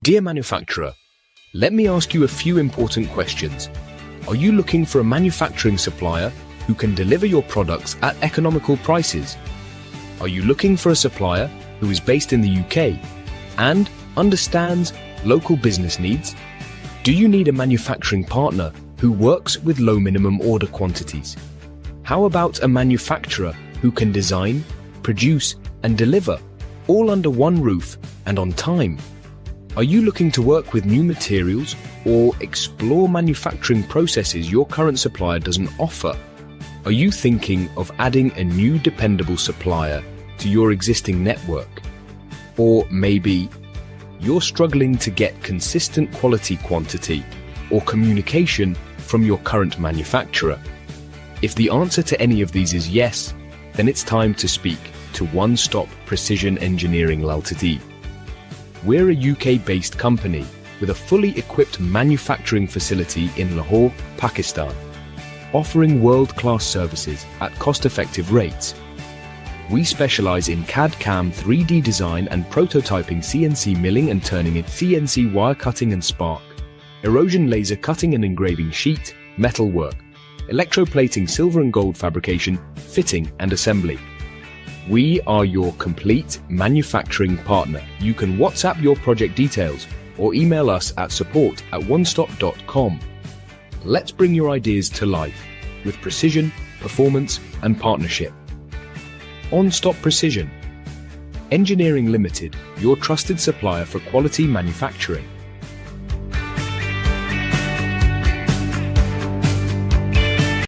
Dear manufacturer, let me ask you a few important questions. Are you looking for a manufacturing supplier who can deliver your products at economical prices? Are you looking for a supplier who is based in the UK and understands local business needs? Do you need a manufacturing partner who works with low minimum order quantities? How about a manufacturer who can design, produce, and deliver all under one roof and on time? Are you looking to work with new materials or explore manufacturing processes your current supplier doesn't offer? Are you thinking of adding a new dependable supplier to your existing network? Or maybe you're struggling to get consistent quality quantity or communication from your current manufacturer? If the answer to any of these is yes, then it's time to speak to Onestop Precision Engineering Ltd. We're a UK-based company with a fully equipped manufacturing facility in Lahore, Pakistan, offering world-class services at cost-effective rates. We specialize in CAD/CAM 3D design and prototyping, CNC milling and turning, CNC wire cutting and spark, erosion laser cutting and engraving, sheet metal work, electroplating, silver and gold fabrication, fitting and assembly. We are your complete manufacturing partner. You can WhatsApp your project details or email us at support@onestop.com. Let's bring your ideas to life with precision, performance and partnership. Onestop Precision Engineering Ltd, your trusted supplier for quality manufacturing.